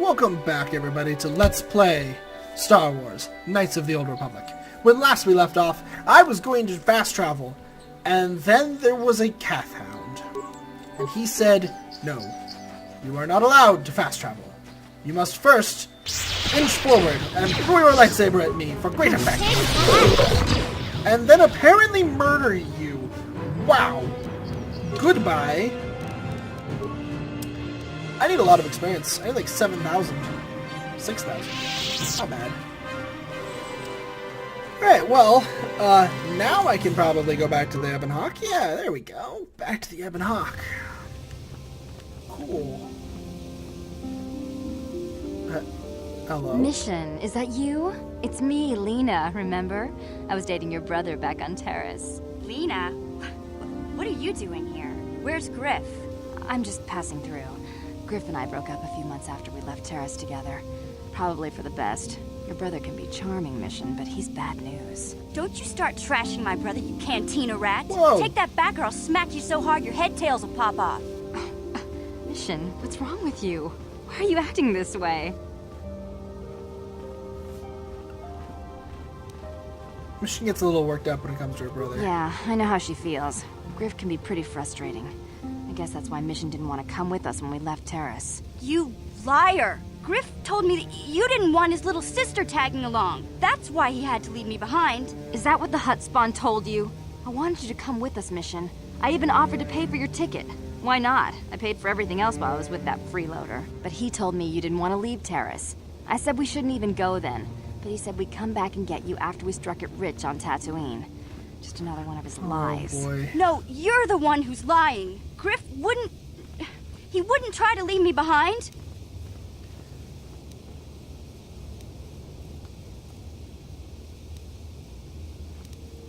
Welcome back, everybody, to Let's Play Star Wars Knights of the Old Republic. When last we left off, I was going to fast travel, and then there was a Cath Hound. And he said, no, you are not allowed to fast travel. You must first inch forward and throw your lightsaber at me for great effect. And then apparently murder you. Wow. Goodbye. I need a lot of experience. I need like 7,000. 6,000. Not bad. Alright, well, now I can probably go back to the Ebon Hawk. Yeah, there we go. Back to the Ebon Hawk. Cool. Hello? Mission, is that you? It's me, Lena, remember? I was dating your brother back on Terrace. Lena? What are you doing here? Where's Griff? I'm just passing through. Griff and I broke up a few months after we left Terrace together. Probably for the best. Your brother can be charming, Mission, but he's bad news. Don't you start trashing my brother, you cantina rat! Whoa. Take that back or I'll smack you so hard your head tails will pop off! Mission, what's wrong with you? Why are you acting this way? Mission gets a little worked up when it comes to her brother. Yeah, I know how she feels. Griff can be pretty frustrating. I guess that's why Mission didn't want to come with us when we left Terrace. You liar! Griff told me that you didn't want his little sister tagging along. That's why he had to leave me behind. Is that what the Hutt Spawn told you? I wanted you to come with us, Mission. I even offered to pay for your ticket. Why not? I paid for everything else while I was with that freeloader. But he told me you didn't want to leave Terrace. I said we shouldn't even go then. But he said we'd come back and get you after we struck it rich on Tatooine. Just another one of his lies. Oh boy. No, you're the one who's lying. Griff wouldn't... He wouldn't try to leave me behind.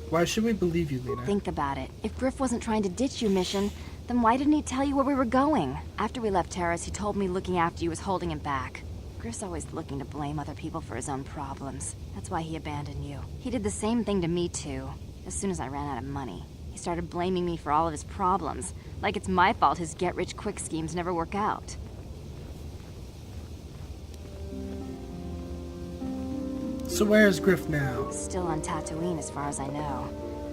Why should we believe you, Lena? Think about it. If Griff wasn't trying to ditch you, Mission, then why didn't he tell you where we were going? After we left Terrace, he told me looking after you was holding him back. Griff's always looking to blame other people for his own problems. That's why he abandoned you. He did the same thing to me, too. As soon as I ran out of money, he started blaming me for all of his problems. Like it's my fault his get-rich-quick schemes never work out. So where's Griff now? Still on Tatooine as far as I know.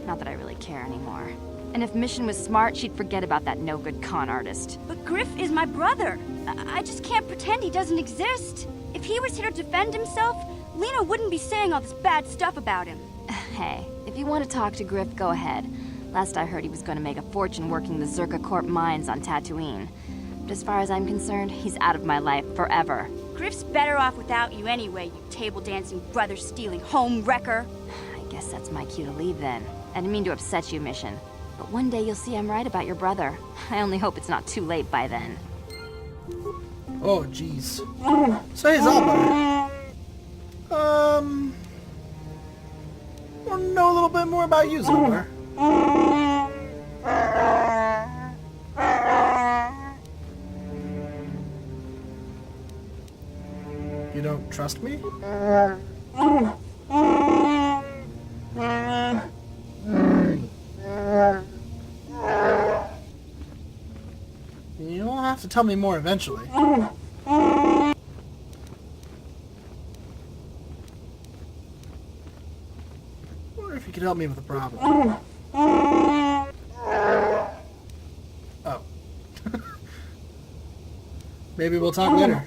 Not that I really care anymore. And if Mission was smart, she'd forget about that no-good con artist. But Griff is my brother. I just can't pretend he doesn't exist. If he was here to defend himself, Lena wouldn't be saying all this bad stuff about him. Hey, if you want to talk to Griff, go ahead. Last I heard he was going to make a fortune working the Zerka Corp mines on Tatooine. But as far as I'm concerned, he's out of my life forever. Griff's better off without you anyway, you table-dancing, brother-stealing home wrecker. I guess that's my cue to leave then. I didn't mean to upset you, Mission. But one day you'll see I'm right about your brother. I only hope it's not too late by then. Oh, jeez. So he's Albar. Want to know a little bit more about you, Zalbar. You don't trust me? You'll have to tell me more eventually. Wonder if you could help me with a problem. Oh. Maybe we'll talk later.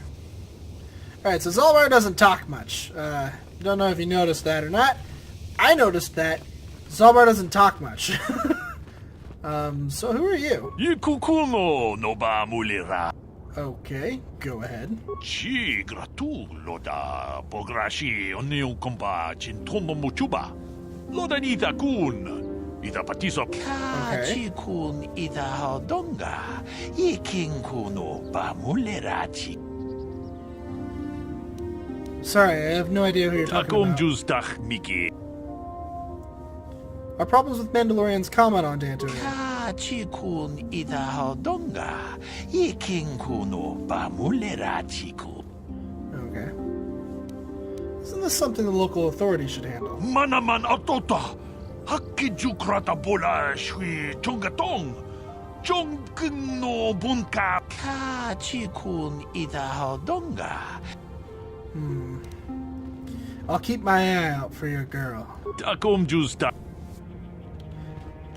Alright, so Zalbar doesn't talk much. Don't know if you noticed that or not. I noticed that Zalbar doesn't talk much. So who are you? Ikukuno no ba mulira. Okay, go ahead. Chi gratulo da pograshi onion komba chintomo muchuba. Loda nita kun. Ida patiso. Okay. Kun ida hodonga. Ikin kuno ba mulira chi. Sorry, I have no idea who you're talking Takom about. justach miki. Our problems with Mandalorians comment on Dantooine. Chikun ida hodonga. Ikin kuno ba mulira chiku. Okay. Isn't this something the local authorities should handle? Manaman atota. Hakijukrata bola shui chongatong. Chongkno bunka. chikun itahodonga. I'll keep my eye out for your girl. Takum justa.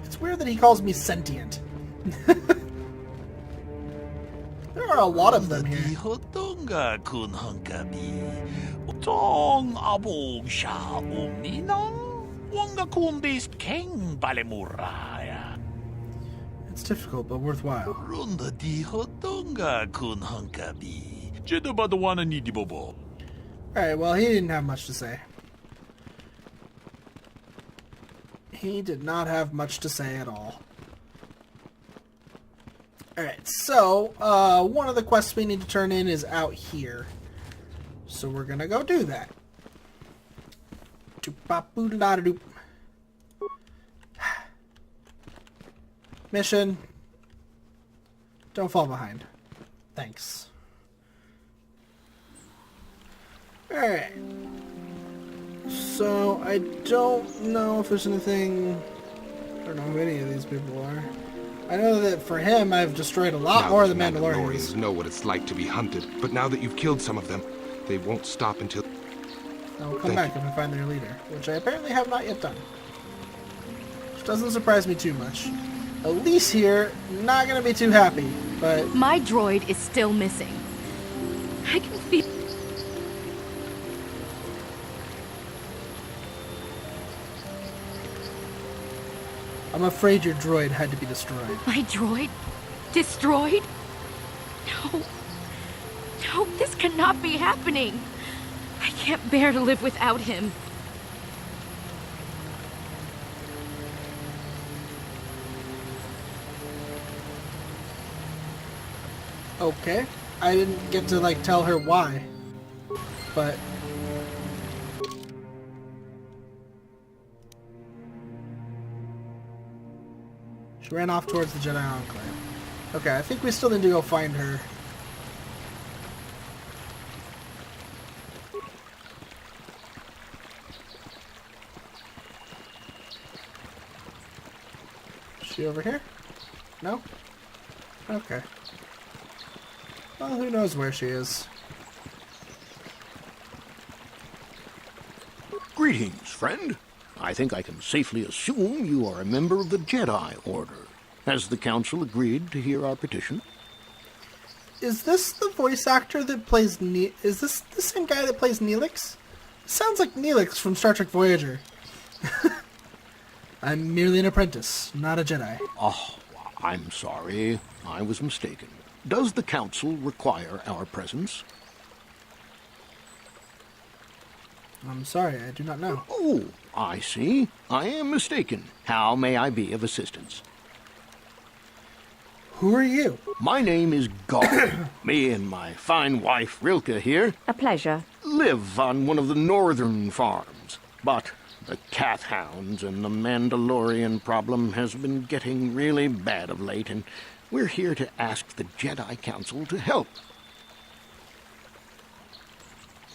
It's weird that he calls me sentient. There are a lot of them here. Ihodonga kun hunkabi. Tong abog sha omninang. Wanga kun bist king balemuraya. It's difficult, but worthwhile. Runda dihodonga kun hunkabi. Jedabadawana ni dibobo. Alright, well, he didn't have much to say. He did not have much to say at all. Alright, so, one of the quests we need to turn in is out here. So we're gonna go do that. Doop-bop-boo-da-da-doop. Mission. Don't fall behind. Thanks. Alright. So, I don't know if there's anything... I don't know who any of these people are. I know that for him, I've destroyed a lot more of the Mandalorians. Know what it's like to be hunted, but now that you've killed some of them, they won't stop until... I'll come back if I find their leader, which I apparently have not yet done. Which doesn't surprise me too much. Elise here, not gonna be too happy, but... My droid is still missing. I can feel... I'm afraid your droid had to be destroyed. My droid? Destroyed? No. No, this cannot be happening. I can't bear to live without him. Okay. I didn't get to, like, tell her why. But... she ran off towards the Jedi Enclave. Okay, I think we still need to go find her. Is she over here? No? Okay. Well, who knows where she is. Greetings, friend. I think I can safely assume you are a member of the Jedi Order. Has the Council agreed to hear our petition? Is this the voice actor that plays is this the same guy that plays Neelix? Sounds like Neelix from Star Trek Voyager. I'm merely an apprentice, not a Jedi. Oh, I'm sorry. I was mistaken. Does the Council require our presence? I'm sorry, I do not know. Oh, I see. I am mistaken. How may I be of assistance? Who are you? My name is Gar. Me and my fine wife, Rilke, here, A pleasure. live on one of the northern farms. But the Kath Hounds and the Mandalorian problem has been getting really bad of late, and we're here to ask the Jedi Council to help.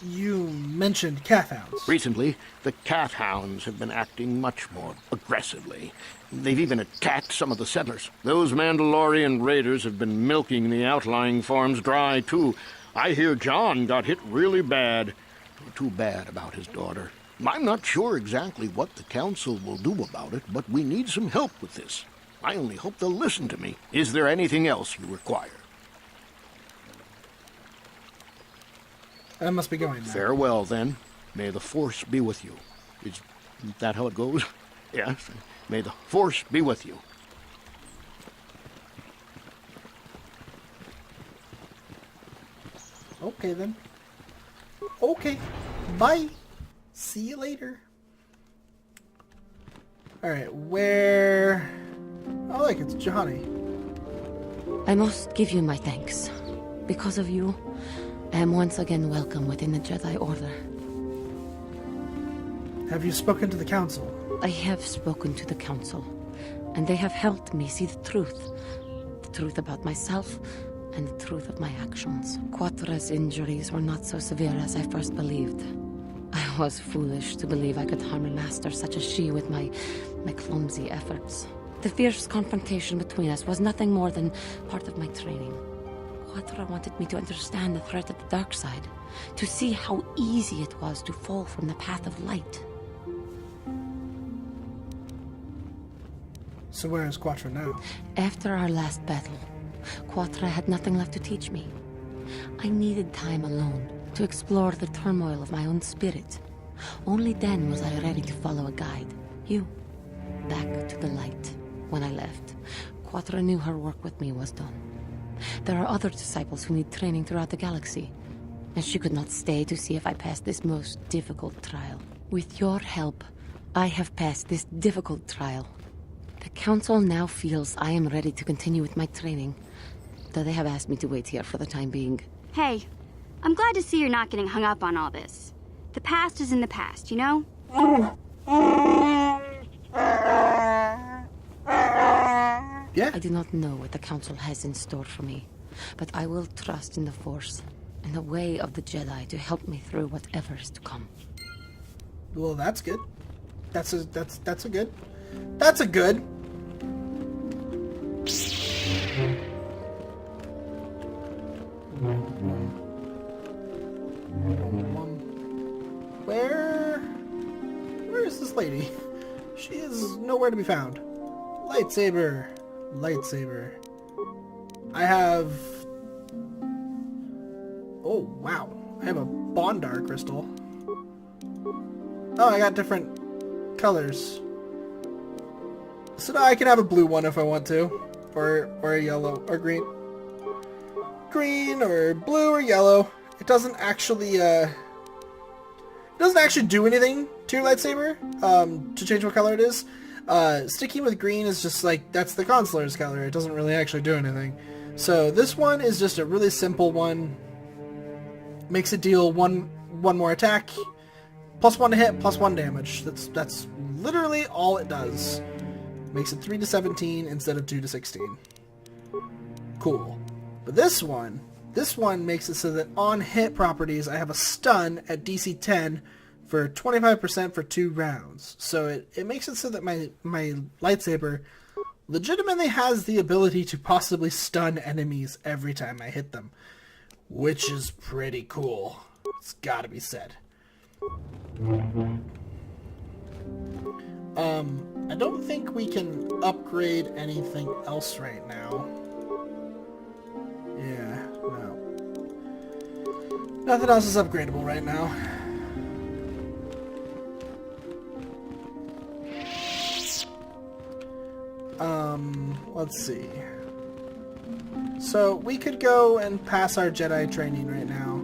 You mentioned Kath Hounds. Recently, the Kath Hounds have been acting much more aggressively. They've even attacked some of the settlers. Those Mandalorian raiders have been milking the outlying farms dry, too. I hear John got hit really bad. Too bad about his daughter. I'm not sure exactly what the Council will do about it, but we need some help with this. I only hope they'll listen to me. Is there anything else you require? I must be going now. Farewell, then. May the Force be with you. Is that how it goes? Yes. May the Force be with you. Okay, then. Okay. Bye. See you later. Alright, where... oh, look, it's Johnny. I must give you my thanks. Because of you, I am once again welcome within the Jedi Order. Have you spoken to the Council? I have spoken to the Council, and they have helped me see the truth. The truth about myself, and the truth of my actions. KOTOR's injuries were not so severe as I first believed. I was foolish to believe I could harm a master such as she with my clumsy efforts. The fierce confrontation between us was nothing more than part of my training. Quattro wanted me to understand the threat of the dark side, to see how easy it was to fall from the path of light. So where is Quattro now? After our last battle, Quattro had nothing left to teach me. I needed time alone to explore the turmoil of my own spirit. Only then was I ready to follow a guide. You. Back to the light. When I left, Quattro knew her work with me was done. There are other disciples who need training throughout the galaxy, and she could not stay to see if I passed this most difficult trial. With your help, I have passed this difficult trial. The Council now feels I am ready to continue with my training, though they have asked me to wait here for the time being. Hey, I'm glad to see you're not getting hung up on all this. The past is in the past, you know? Yeah? I do not know what the Council has in store for me, but I will trust in the Force and the way of the Jedi to help me through whatever is to come. Well, that's good. That's a good. That's a good. Where is this lady? She is nowhere to be found. Lightsaber. Lightsaber. I have... Oh, wow. I have a Bondar crystal. Oh, I got different colors. So now I can have a blue one if I want to. Or a yellow. Or green. Green or blue or yellow. It doesn't actually, do anything to your lightsaber, to change what color it is. Sticking with green is just like, that's the consular's color. It doesn't really actually do anything. So this one is just a really simple one. Makes it deal one more attack. +1 to hit, +1 damage. That's literally all it does. Makes it 3 to 17 instead of 2 to 16. Cool. But this one makes it so that on hit properties, I have a stun at DC 10 for 25% for 2 rounds. So it makes it so that my lightsaber legitimately has the ability to possibly stun enemies every time I hit them, which is pretty cool. It's gotta be said. I don't think we can upgrade anything else right now. Yeah, no. Nothing else is upgradable right now. Let's see. So we could go and pass our Jedi training right now.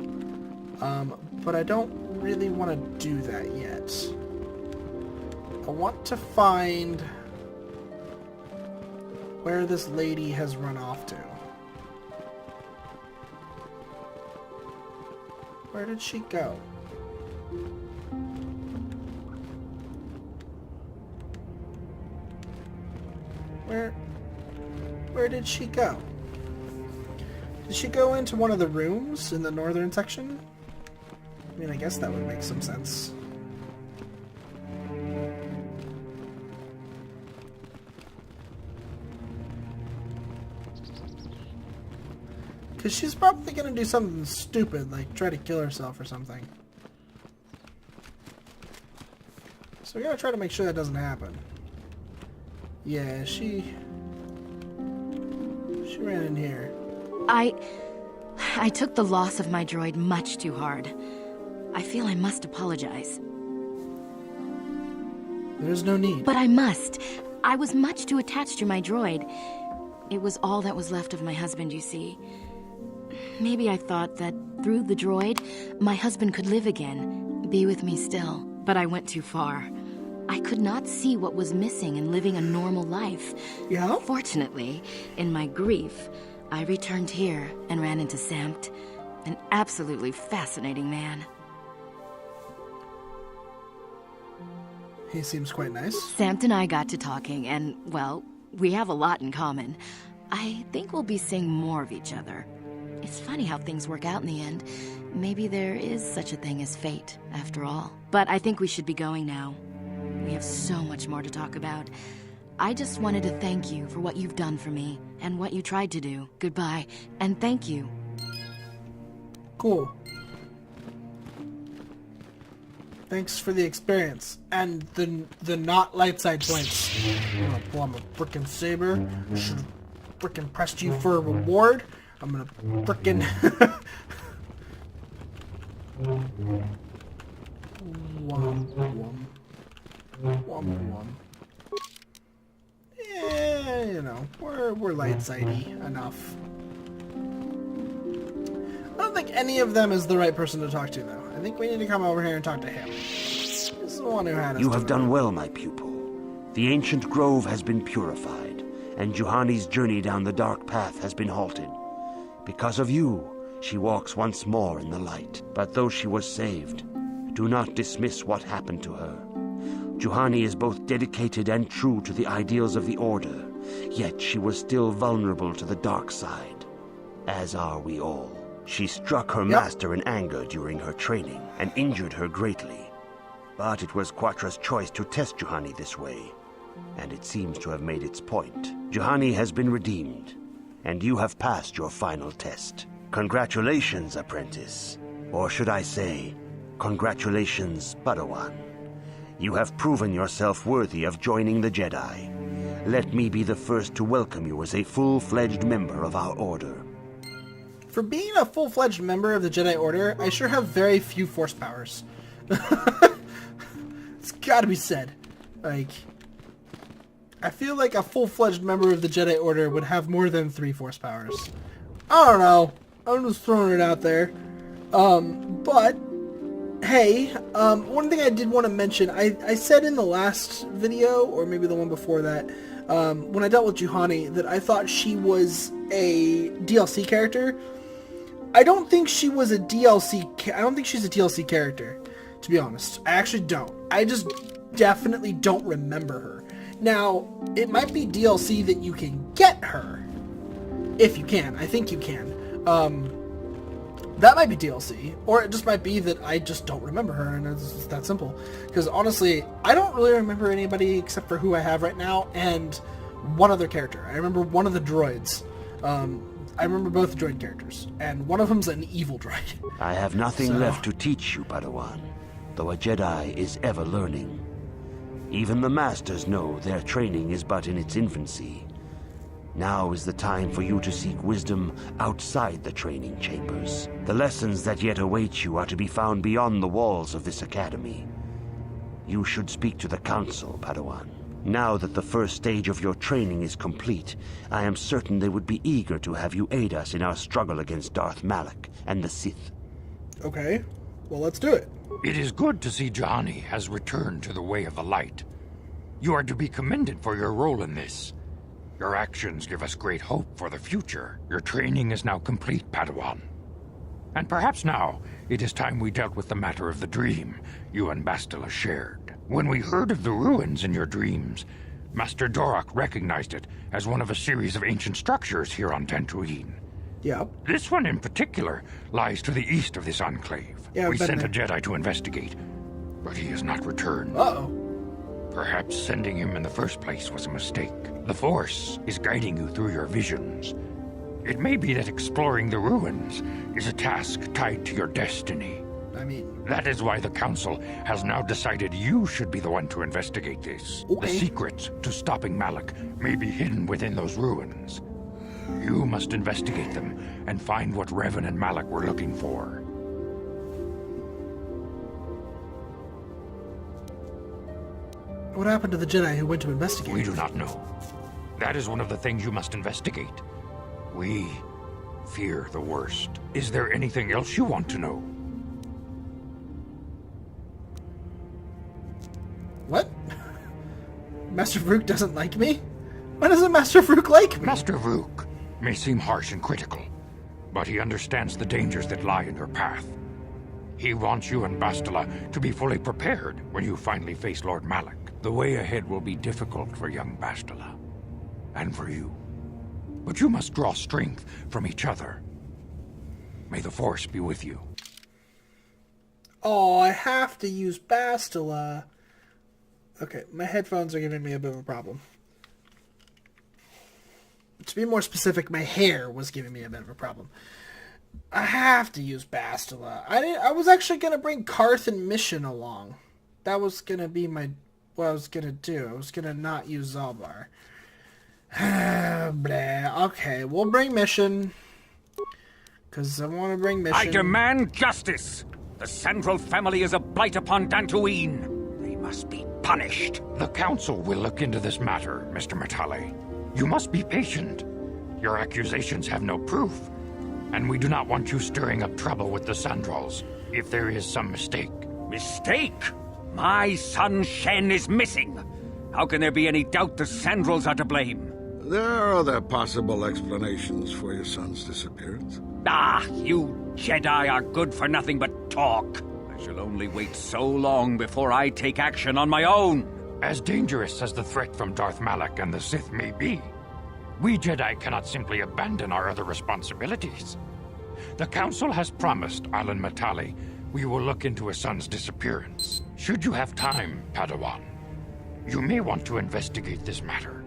But I don't really want to do that yet. I want to find where this lady has run off to. Where did she go? Where did she go? Did she go into one of the rooms in the northern section? I mean, I guess that would make some sense. Because she's probably going to do something stupid, like try to kill herself or something. So we got to try to make sure that doesn't happen. Yeah, she ran in here. I took the loss of my droid much too hard. I feel I must apologize. There's no need. But I must. I was much too attached to my droid. It was all that was left of my husband, you see. Maybe I thought that through the droid, my husband could live again, be with me still. But I went too far. I could not see what was missing in living a normal life. Yeah? Fortunately, in my grief, I returned here and ran into Samt, an absolutely fascinating man. He seems quite nice. Samt and I got to talking, and, well, we have a lot in common. I think we'll be seeing more of each other. It's funny how things work out in the end. Maybe there is such a thing as fate, after all. But I think we should be going now. We have so much more to talk about. I just wanted to thank you for what you've done for me, and what you tried to do. Goodbye, and thank you. Cool. Thanks for the experience. And the not light side points. I'm gonna pull out my frickin' saber. Should've frickin' pressed you for a reward. I'm gonna frickin' Wom. Yeah, you know, we're light sidey enough. I don't think any of them is the right person to talk to, though. I think we need to come over here and talk to him. He's the one who had us. You have done well, my pupil. The ancient grove has been purified, and Juhani's journey down the dark path has been halted. Because of you, she walks once more in the light. But though she was saved, do not dismiss what happened to her. Juhani is both dedicated and true to the ideals of the Order, yet she was still vulnerable to the dark side, as are we all. She struck her master in anger during her training and injured her greatly. But it was Quatra's choice to test Juhani this way, and it seems to have made its point. Juhani has been redeemed, and you have passed your final test. Congratulations, apprentice. Or should I say, congratulations, Padawan. You have proven yourself worthy of joining the Jedi. Let me be the first to welcome you as a full-fledged member of our Order. For being a full-fledged member of the Jedi Order, I sure have very few force powers. It's gotta be said. Like, I feel like a full-fledged member of the Jedi Order would have more than 3 force powers. I don't know. I'm just throwing it out there. But, hey, one thing I did want to mention, I said in the last video, or maybe the one before that, when I dealt with Juhani, that I thought she was a DLC character. I don't think she was a DLC. I don't think she's a DLC character, to be honest. I actually don't. I just definitely don't remember her. Now, it might be DLC that you can get her, if you can. I think you can. That might be DLC, or it just might be that I just don't remember her, and it's just that simple. Because honestly, I don't really remember anybody except for who I have right now, and one other character. I remember one of the droids. I remember both droid characters, and one of them's an evil droid. I have nothing left to teach you, Padawan, though a Jedi is ever learning. Even the Masters know their training is but in its infancy. Now is the time for you to seek wisdom outside the training chambers. The lessons that yet await you are to be found beyond the walls of this academy. You should speak to the Council, Padawan. Now that the first stage of your training is complete, I am certain they would be eager to have you aid us in our struggle against Darth Malak and the Sith. Okay, well, let's do it. It is good to see Juhani has returned to the way of the light. You are to be commended for your role in this. Your actions give us great hope for the future. Your training is now complete, Padawan. And perhaps now, it is time we dealt with the matter of the dream you and Bastila shared. When we heard of the ruins in your dreams, Master Dorak recognized it as one of a series of ancient structures here on Dantooine. Yep. This one in particular lies to the east of this enclave. Yeah, we sent a Jedi to investigate, but he has not returned. Uh-oh. Perhaps sending him in the first place was a mistake. The Force is guiding you through your visions. It may be that exploring the ruins is a task tied to your destiny. I mean... That is why the Council has now decided you should be the one to investigate this. Okay. The secrets to stopping Malak may be hidden within those ruins. You must investigate them and find what Revan and Malak were looking for. What happened to the Jedi who went to investigate? We do not know. That is one of the things you must investigate. We fear the worst. Is there anything else you want to know? What? Master Vrook doesn't like me? Why doesn't Master Vrook like me? Master Vrook may seem harsh and critical, but he understands the dangers that lie in your path. He wants you and Bastila to be fully prepared when you finally face Lord Malak. The way ahead will be difficult for young Bastila, and for you. But you must draw strength from each other. May the Force be with you. Oh, I have to use Bastila. Okay, my headphones are giving me a bit of a problem. to be more specific, my hair was giving me a bit of a problem. I have to use Bastila. I was actually going to bring Karth and Mission along. That was going to be what I was going to do. I was going to not use Zalbar. Blah. Okay, we'll bring Mission. Because I want to bring Mission. I demand justice! The Central family is a blight upon Dantooine. They must be punished. The Council will look into this matter, Mr. Matale. You must be patient. Your accusations have no proof. And we do not want you stirring up trouble with the Sandrals, if there is some mistake. Mistake? My son Shen is missing. How can there be any doubt the Sandrals are to blame? There are other possible explanations for your son's disappearance. Ah, you Jedi are good for nothing but talk. I shall only wait so long before I take action on my own. As dangerous as the threat from Darth Malak and the Sith may be, we Jedi cannot simply abandon our other responsibilities. The Council has promised Alan Matale we will look into his son's disappearance. Should you have time, Padawan, you may want to investigate this matter.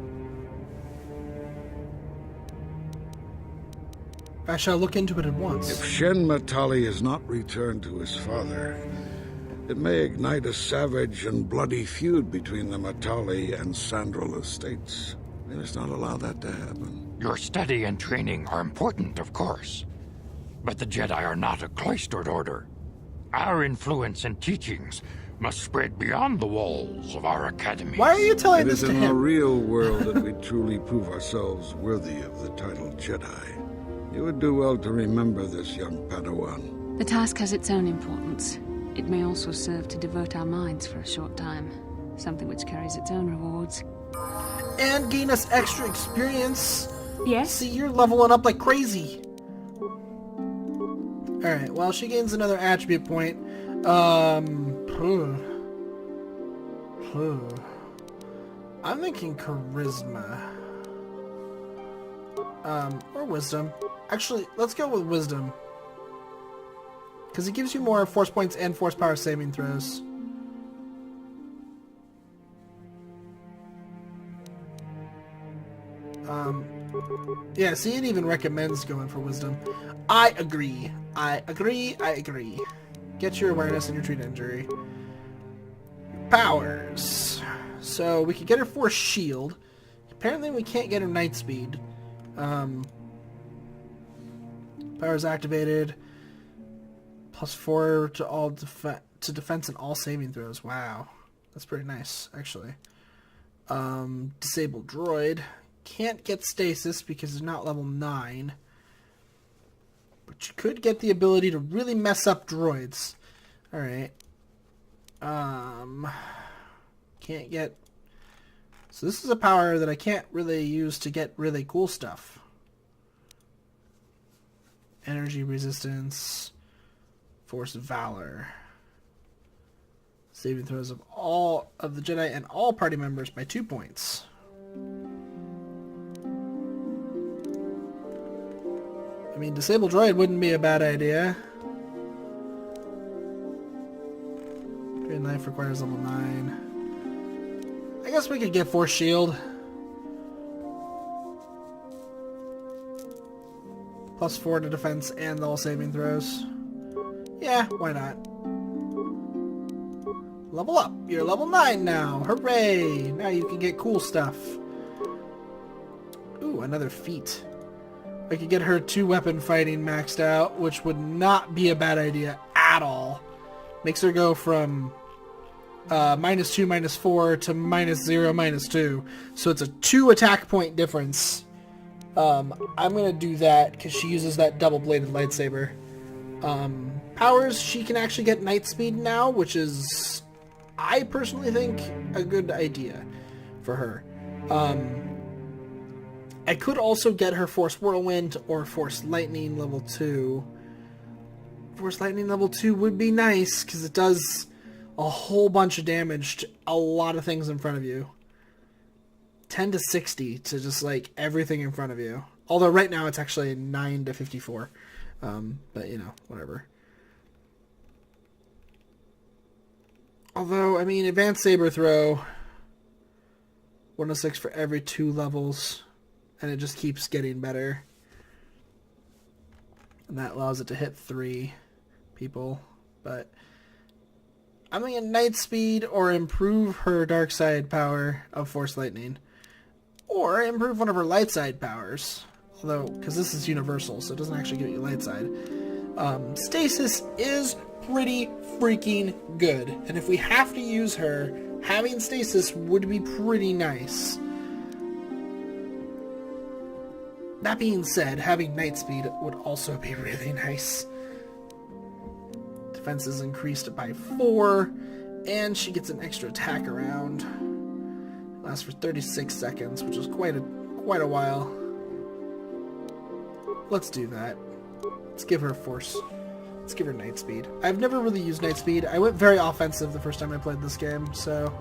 I shall look into it at once. If Shen Matale is not returned to his father, it may ignite a savage and bloody feud between the Matale and Sandral estates. We must not allow that to happen. Your study and training are important, of course. But the Jedi are not a cloistered order. Our influence and teachings must spread beyond the walls of our academy. Why are you telling this to him? It is in the real world that we truly prove ourselves worthy of the title Jedi. You would do well to remember this, young Padawan. The task has its own importance. It may also serve to divert our minds for a short time. Something which carries its own rewards. And gain us extra experience. Yes? See, you're leveling up like crazy. Alright, well, she gains another attribute point. I'm thinking charisma. Or wisdom. Actually, let's go with wisdom. Because it gives you more force points and force power saving throws. Yeah, see, it even recommends going for wisdom. I agree. I agree. Get your awareness and your treat injury. Powers. So, we could get her force shield. Apparently, we can't get her night speed. Powers activated. +4 to all defense and all saving throws. Wow. That's pretty nice, actually. Disabled droid. Can't get stasis because it's not level 9. But you could get the ability to really mess up droids. Alright. Can't get... So this is a power that I can't really use to get really cool stuff. Energy resistance. Force of Valor. Saving throws of all of the Jedi and all party members by 2 points. I mean, Disabled Droid wouldn't be a bad idea. Great Knife requires level 9. I guess we could get Force Shield. +4 to defense and all saving throws. Yeah, why not? Level up! You're level 9 now! Hooray! Now you can get cool stuff. Ooh, another feat. I could get her 2-weapon fighting maxed out, which would not be a bad idea at all. Makes her go from -2, -4 to -0, -2. So it's a 2 attack point difference. I'm going to do that because she uses that double-bladed lightsaber. Powers, she can actually get night speed now, which is, I personally think, a good idea for her. I could also get her Force Whirlwind or Force Lightning level 2. Force Lightning level 2 would be nice, because it does a whole bunch of damage to a lot of things in front of you. 10 to 60 to just, like, everything in front of you. Although right now it's actually 9 to 54. But, you know, whatever. Although, I mean, Advanced Saber Throw, 106 for every 2 levels. and it just keeps getting better. And that allows it to hit 3 people. But I'm thinking Night Speed or improve her dark side power of Force Lightning. Or improve one of her light side powers. Although, because this is universal, so it doesn't actually give you light side. Stasis is pretty freaking good. And if we have to use her, having Stasis would be pretty nice. That being said, having Night Speed would also be really nice. Defense is increased by 4, and she gets an extra attack around. Lasts for 36 seconds, which is quite a while. Let's do that. Let's give her Force. Let's give her Night Speed. I've never really used Night Speed. I went very offensive the first time I played this game, so...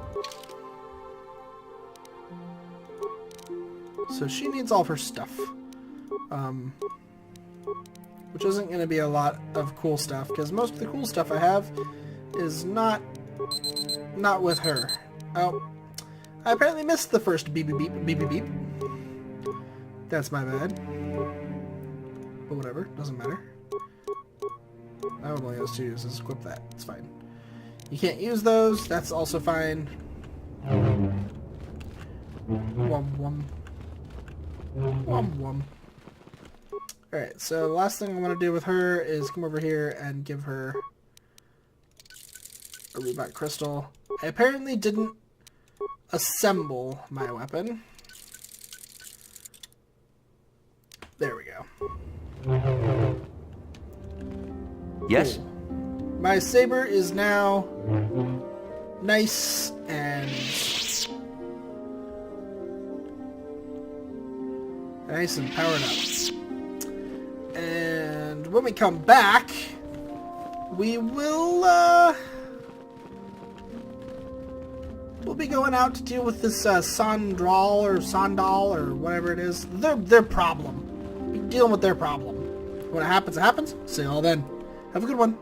So she needs all of her stuff. Which isn't going to be a lot of cool stuff, because most of the cool stuff I have is not with her. Oh, I apparently missed the first beep beep beep beep beep beep. That's my bad. But whatever, doesn't matter. I only has 2 uses. Equip that. It's fine. You can't use those. That's also fine. Wum wum. Wum wum. Alright, so the last thing I want to do with her is come over here and give her a Reebok Crystal. I apparently didn't assemble my weapon. There we go. Yes? Cool. My saber is now nice and powered up. And when we come back, we will, we'll be going out to deal with this, Sandal or whatever it is. Their problem. We're dealing with their problem. When it happens, it happens. See you all then. Have a good one.